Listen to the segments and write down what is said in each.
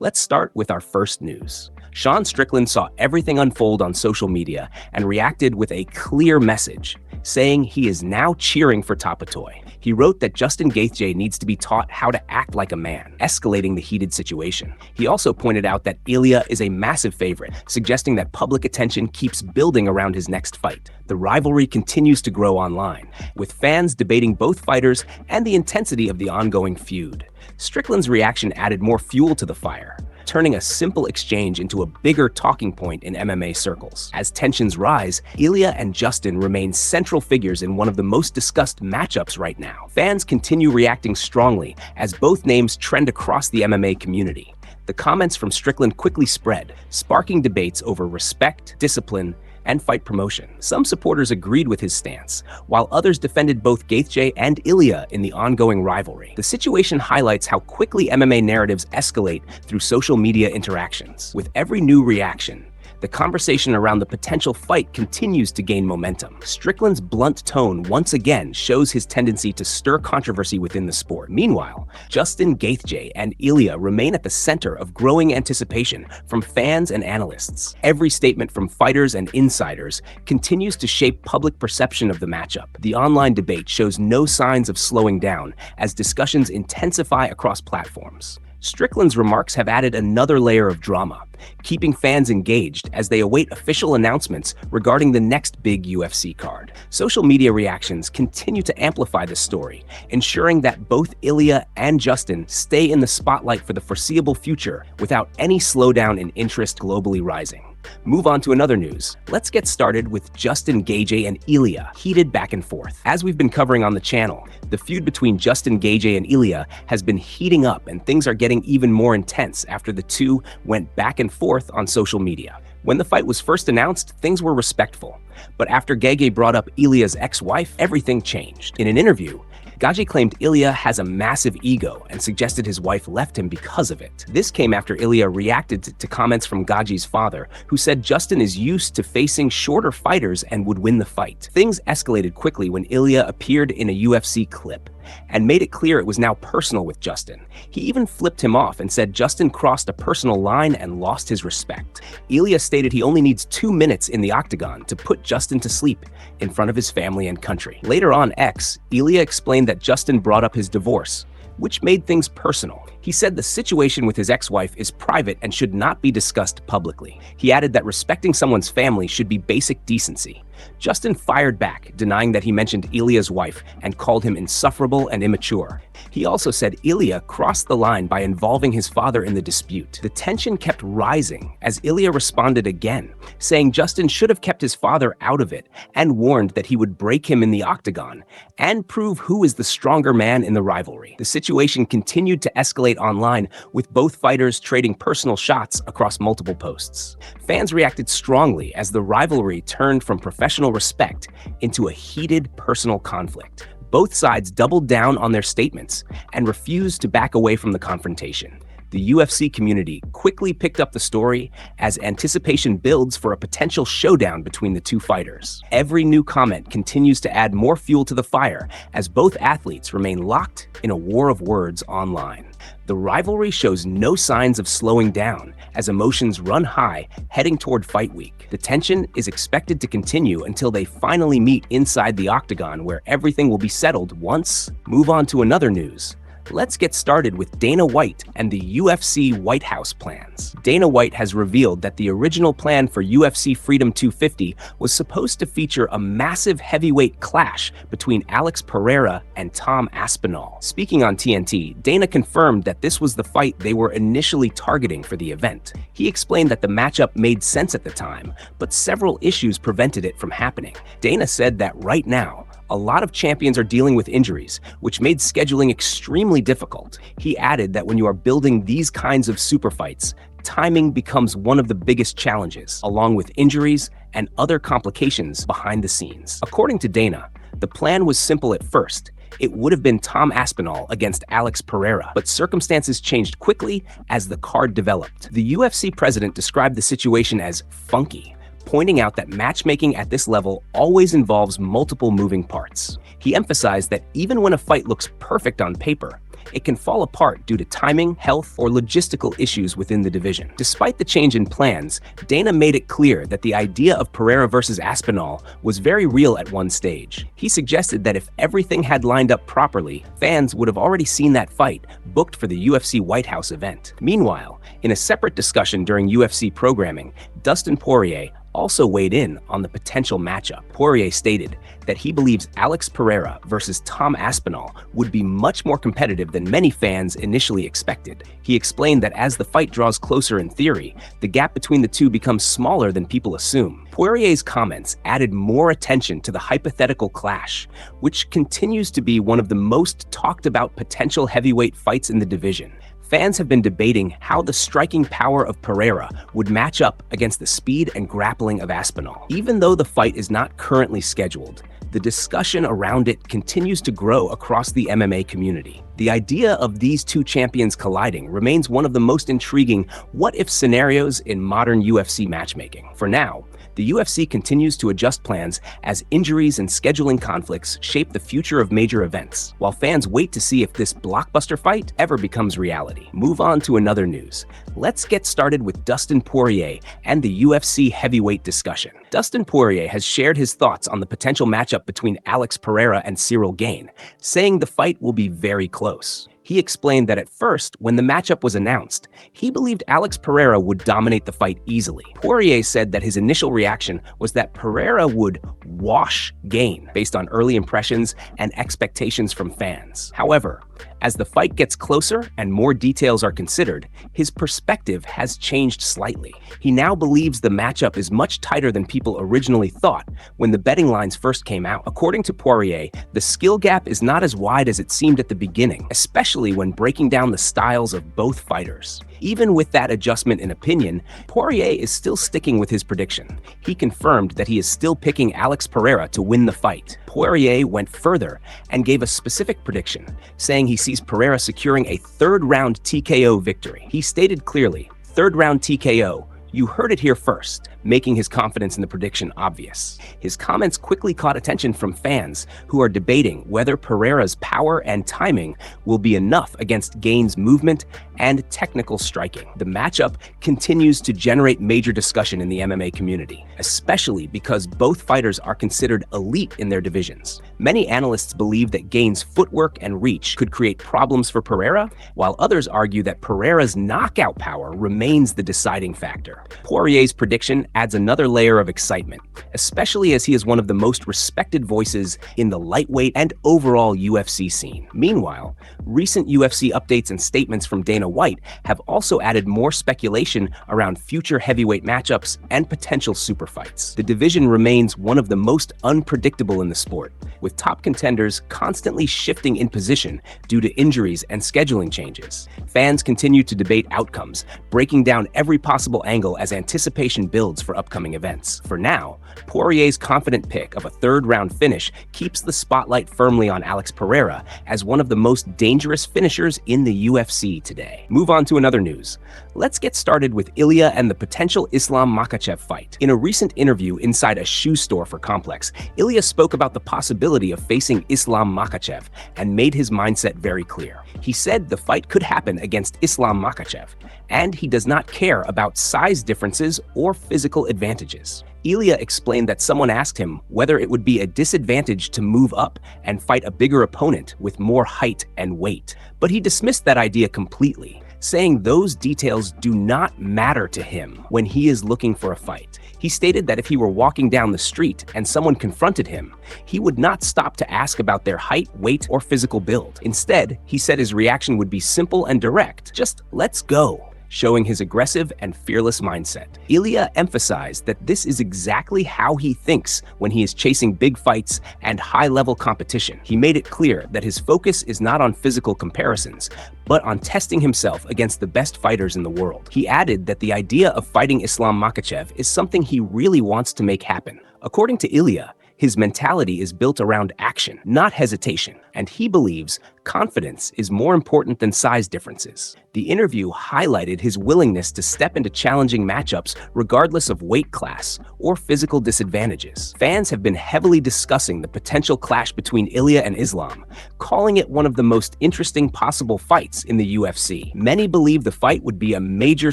Let's start with our first news. Sean Strickland saw everything unfold on social media and reacted with a clear message, saying he is now cheering for Topuria. He wrote that Justin Gaethje needs to be taught how to act like a man, escalating the heated situation. He also pointed out that Ilia is a massive favorite, suggesting that public attention keeps building around his next fight. The rivalry continues to grow online, with fans debating both fighters and the intensity of the ongoing feud. Strickland's reaction added more fuel to the fire, turning a simple exchange into a bigger talking point in MMA circles. As tensions rise, Ilia and Justin remain central figures in one of the most discussed matchups right now. Fans continue reacting strongly as both names trend across the MMA community. The comments from Strickland quickly spread, sparking debates over respect, discipline, and fight promotion. Some supporters agreed with his stance, while others defended both Gaethje and Ilia in the ongoing rivalry. The situation highlights how quickly MMA narratives escalate through social media interactions. With every new reaction, the conversation around the potential fight continues to gain momentum. Strickland's blunt tone once again shows his tendency to stir controversy within the sport. Meanwhile, Justin Gaethje and Ilia remain at the center of growing anticipation from fans and analysts. Every statement from fighters and insiders continues to shape public perception of the matchup. The online debate shows no signs of slowing down as discussions intensify across platforms. Strickland's remarks have added another layer of drama, keeping fans engaged as they await official announcements regarding the next big UFC card. Social media reactions continue to amplify the story, ensuring that both Ilia and Justin stay in the spotlight for the foreseeable future without any slowdown in interest globally rising. Move on to another news. Let's get started with Justin Gaethje and Ilia heated back and forth. As we've been covering on the channel, the feud between Justin Gaethje and Ilia has been heating up and things are getting even more intense after the two went back and forth on social media. When the fight was first announced, things were respectful. But after Gaethje brought up Ilia's ex-wife, everything changed. In an interview, Gaethje claimed Ilia has a massive ego and suggested his wife left him because of it. This came after Ilia reacted to comments from Gaethje's father, who said Justin is used to facing shorter fighters and would win the fight. Things escalated quickly when Ilia appeared in a UFC clip and made it clear it was now personal with Justin. He even flipped him off and said Justin crossed a personal line and lost his respect. Ilia stated he only needs 2 minutes in the Octagon to put Justin to sleep in front of his family and country. Later on X, Ilia explained that Justin brought up his divorce, which made things personal. He said the situation with his ex-wife is private and should not be discussed publicly. He added that respecting someone's family should be basic decency. Justin fired back, denying that he mentioned Ilia's wife and called him insufferable and immature. He also said Ilia crossed the line by involving his father in the dispute. The tension kept rising as Ilia responded again, saying Justin should have kept his father out of it and warned that he would break him in the Octagon and prove who is the stronger man in the rivalry. The situation continued to escalate online, with both fighters trading personal shots across multiple posts. Fans reacted strongly as the rivalry turned from professional respect into a heated personal conflict. Both sides doubled down on their statements and refused to back away from the confrontation. The UFC community quickly picked up the story as anticipation builds for a potential showdown between the two fighters. Every new comment continues to add more fuel to the fire as both athletes remain locked in a war of words online. The rivalry shows no signs of slowing down as emotions run high heading toward fight week. The tension is expected to continue until they finally meet inside the Octagon, where everything will be settled once. Move on to another news. Let's get started with Dana White and the UFC White House plans. Dana White has revealed that the original plan for UFC Freedom 250 was supposed to feature a massive heavyweight clash between Alex Pereira and Tom Aspinall. Speaking on TNT, Dana confirmed that this was the fight they were initially targeting for the event. He explained that the matchup made sense at the time, but several issues prevented it from happening. Dana said that right now, a lot of champions are dealing with injuries, which made scheduling extremely difficult. He added that when you are building these kinds of super fights, timing becomes one of the biggest challenges, along with injuries and other complications behind the scenes. According to Dana, the plan was simple at first. It would have been Tom Aspinall against Alex Pereira, but circumstances changed quickly as the card developed. The UFC president described the situation as funky, pointing out that matchmaking at this level always involves multiple moving parts. He emphasized that even when a fight looks perfect on paper, it can fall apart due to timing, health, or logistical issues within the division. Despite the change in plans, Dana made it clear that the idea of Pereira versus Aspinall was very real at one stage. He suggested that if everything had lined up properly, fans would have already seen that fight booked for the UFC White House event. Meanwhile, in a separate discussion during UFC programming, Dustin Poirier also weighed in on the potential matchup. Poirier stated that he believes Alex Pereira versus Tom Aspinall would be much more competitive than many fans initially expected. He explained that as the fight draws closer in theory, the gap between the two becomes smaller than people assume. Poirier's comments added more attention to the hypothetical clash, which continues to be one of the most talked about potential heavyweight fights in the division. Fans have been debating how the striking power of Pereira would match up against the speed and grappling of Aspinall. Even though the fight is not currently scheduled, the discussion around it continues to grow across the MMA community. The idea of these two champions colliding remains one of the most intriguing what-if scenarios in modern UFC matchmaking. For now, the UFC continues to adjust plans as injuries and scheduling conflicts shape the future of major events, while fans wait to see if this blockbuster fight ever becomes reality. Move on to another news. Let's get started with Dustin Poirier and the UFC heavyweight discussion. Dustin Poirier has shared his thoughts on the potential matchup between Alex Pereira and Ciryl Gane, saying the fight will be very close. He explained that at first, when the matchup was announced, he believed Alex Pereira would dominate the fight easily. Poirier said that his initial reaction was that Pereira would wash Gane based on early impressions and expectations from fans. However, as the fight gets closer and more details are considered, his perspective has changed slightly. He now believes the matchup is much tighter than people originally thought when the betting lines first came out. According to Poirier, the skill gap is not as wide as it seemed at the beginning, especially when breaking down the styles of both fighters. Even with that adjustment in opinion, Poirier is still sticking with his prediction. He confirmed that he is still picking Alex Pereira to win the fight. Poirier went further and gave a specific prediction, saying he sees Pereira securing a third-round TKO victory. He stated clearly, "Third-round TKO, you heard it here first," making his confidence in the prediction obvious. His comments quickly caught attention from fans who are debating whether Pereira's power and timing will be enough against Gane's movement and technical striking. The matchup continues to generate major discussion in the MMA community, especially because both fighters are considered elite in their divisions. Many analysts believe that Gane's footwork and reach could create problems for Pereira, while others argue that Pereira's knockout power remains the deciding factor. Poirier's prediction adds another layer of excitement, especially as he is one of the most respected voices in the lightweight and overall UFC scene. Meanwhile, recent UFC updates and statements from Dana White have also added more speculation around future heavyweight matchups and potential super fights. The division remains one of the most unpredictable in the sport, with top contenders constantly shifting in position due to injuries and scheduling changes. Fans continue to debate outcomes, breaking down every possible angle as anticipation builds for upcoming events. For now, Poirier's confident pick of a third-round finish keeps the spotlight firmly on Alex Pereira as one of the most dangerous finishers in the UFC today. Move on to another news. Let's get started with Ilia and the potential Islam Makhachev fight. In a recent interview inside a shoe store for Complex, Ilia spoke about the possibility of facing Islam Makhachev and made his mindset very clear. He said the fight could happen against Islam Makhachev, and he does not care about size differences or physical advantages. Ilia explained that someone asked him whether it would be a disadvantage to move up and fight a bigger opponent with more height and weight, but he dismissed that idea completely, saying those details do not matter to him when he is looking for a fight. He stated that if he were walking down the street and someone confronted him, he would not stop to ask about their height, weight, or physical build. Instead, he said his reaction would be simple and direct, just "let's go," showing his aggressive and fearless mindset. Ilia emphasized that this is exactly how he thinks when he is chasing big fights and high-level competition. He made it clear that his focus is not on physical comparisons, but on testing himself against the best fighters in the world. He added that the idea of fighting Islam Makhachev is something he really wants to make happen. According to Ilia, His mentality is built around action, not hesitation, and he believes confidence is more important than size differences. The interview highlighted his willingness to step into challenging matchups regardless of weight class or physical disadvantages. Fans have been heavily discussing the potential clash between Ilia and Islam, calling it one of the most interesting possible fights in the UFC. Many believe the fight would be a major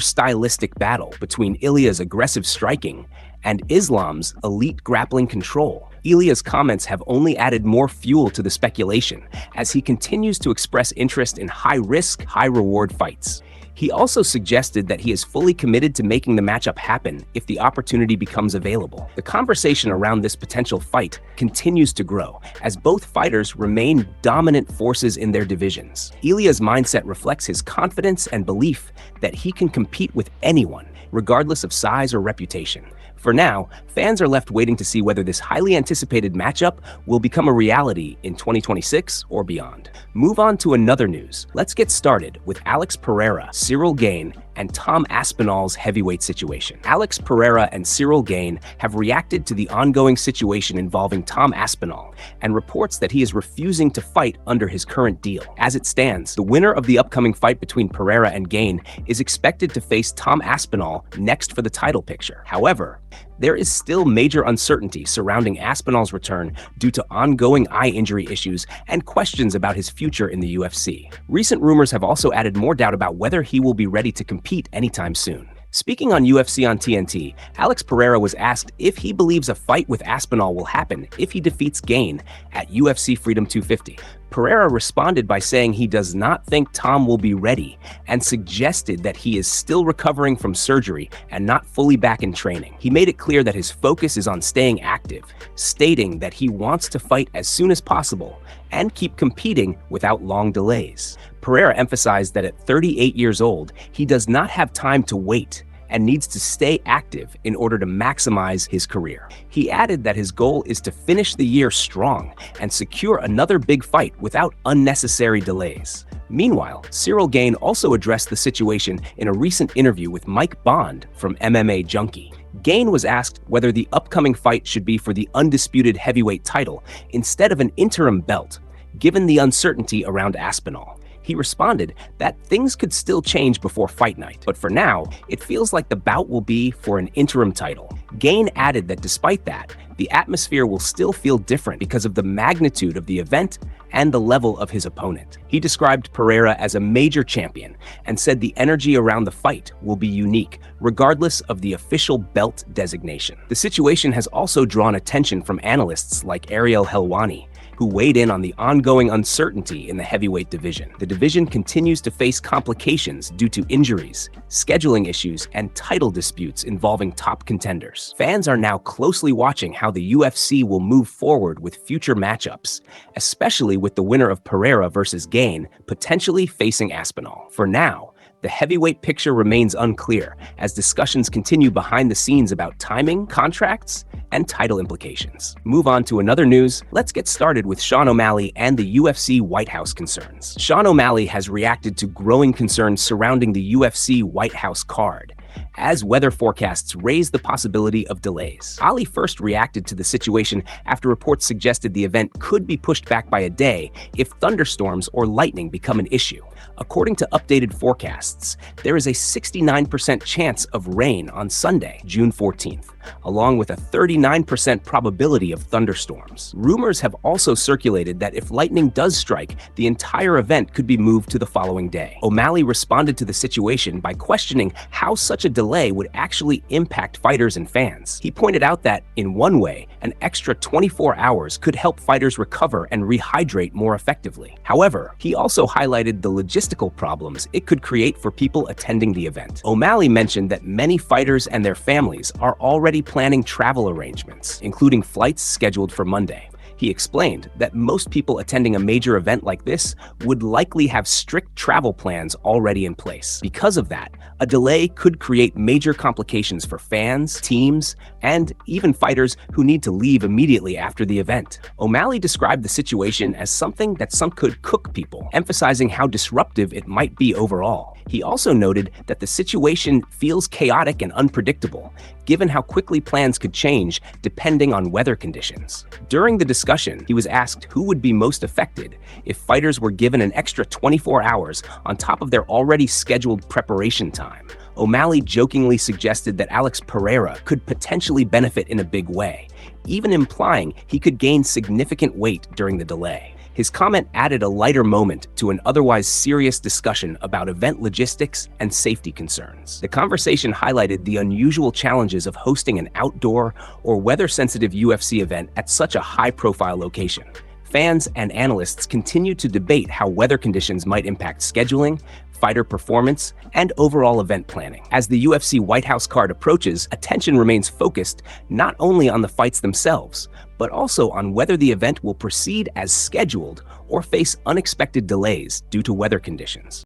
stylistic battle between Ilia's aggressive striking and Islam's elite grappling control. Ilia's comments have only added more fuel to the speculation as he continues to express interest in high-risk, high-reward fights. He also suggested that he is fully committed to making the matchup happen if the opportunity becomes available. The conversation around this potential fight continues to grow as both fighters remain dominant forces in their divisions. Ilia's mindset reflects his confidence and belief that he can compete with anyone, regardless of size or reputation. For now, fans are left waiting to see whether this highly anticipated matchup will become a reality in 2026 or beyond. Move on to another news. Let's get started with Alex Pereira, Ciryl Gane, and Tom Aspinall's heavyweight situation. Alex Pereira and Ciryl Gane have reacted to the ongoing situation involving Tom Aspinall and reports that he is refusing to fight under his current deal. As it stands, the winner of the upcoming fight between Pereira and Gane is expected to face Tom Aspinall next for the title picture. However, there is still major uncertainty surrounding Aspinall's return due to ongoing eye injury issues and questions about his future in the UFC. Recent rumors have also added more doubt about whether he will be ready to compete anytime soon. Speaking on UFC on TNT, Alex Pereira was asked if he believes a fight with Aspinall will happen if he defeats Gane at UFC Freedom 250. Pereira responded by saying he does not think Tom will be ready and suggested that he is still recovering from surgery and not fully back in training. He made it clear that his focus is on staying active, stating that he wants to fight as soon as possible and keep competing without long delays. Pereira emphasized that at 38 years old, he does not have time to wait and needs to stay active in order to maximize his career. He added that his goal is to finish the year strong and secure another big fight without unnecessary delays. Meanwhile, Ciryl Gane also addressed the situation in a recent interview with Mike Bond from MMA Junkie. Gane was asked whether the upcoming fight should be for the undisputed heavyweight title instead of an interim belt, given the uncertainty around Aspinall. He responded that things could still change before fight night, but for now, it feels like the bout will be for an interim title. Gane added that despite that, the atmosphere will still feel different because of the magnitude of the event and the level of his opponent. He described Pereira as a major champion and said the energy around the fight will be unique, regardless of the official belt designation. The situation has also drawn attention from analysts like Ariel Helwani, who weighed in on the ongoing uncertainty in the heavyweight division. The division continues to face complications due to injuries, scheduling issues, and title disputes involving top contenders. Fans are now closely watching how the UFC will move forward with future matchups, especially with the winner of Pereira versus Gane potentially facing Aspinall. For now, the heavyweight picture remains unclear as discussions continue behind the scenes about timing, contracts, and title implications. Move on to another news. Let's get started with Sean O'Malley and the UFC White House concerns. Sean O'Malley has reacted to growing concerns surrounding the UFC White House card, as weather forecasts raise the possibility of delays. Ali first reacted to the situation after reports suggested the event could be pushed back by a day if thunderstorms or lightning become an issue. According to updated forecasts, there is a 69% chance of rain on Sunday, June 14th, along with a 39% probability of thunderstorms. Rumors have also circulated that if lightning does strike, the entire event could be moved to the following day. O'Malley responded to the situation by questioning how such a delay would actually impact fighters and fans. He pointed out that, in one way, an extra 24 hours could help fighters recover and rehydrate more effectively. However, he also highlighted the logistical problems it could create for people attending the event. O'Malley mentioned that many fighters and their families are already planning travel arrangements, including flights scheduled for Monday. He explained that most people attending a major event like this would likely have strict travel plans already in place. Because of that, a delay could create major complications for fans, teams, and even fighters who need to leave immediately after the event. O'Malley described the situation as something that some could cook people, emphasizing how disruptive it might be overall. He also noted that the situation feels chaotic and unpredictable, given how quickly plans could change depending on weather conditions. During the discussion, he was asked who would be most affected if fighters were given an extra 24 hours on top of their already scheduled preparation time. O'Malley jokingly suggested that Alex Pereira could potentially benefit in a big way, even implying he could gain significant weight during the delay. His comment added a lighter moment to an otherwise serious discussion about event logistics and safety concerns. The conversation highlighted the unusual challenges of hosting an outdoor or weather-sensitive UFC event at such a high-profile location. Fans and analysts continue to debate how weather conditions might impact scheduling, fighter performance, and overall event planning. As the UFC White House card approaches, attention remains focused not only on the fights themselves, but also on whether the event will proceed as scheduled or face unexpected delays due to weather conditions.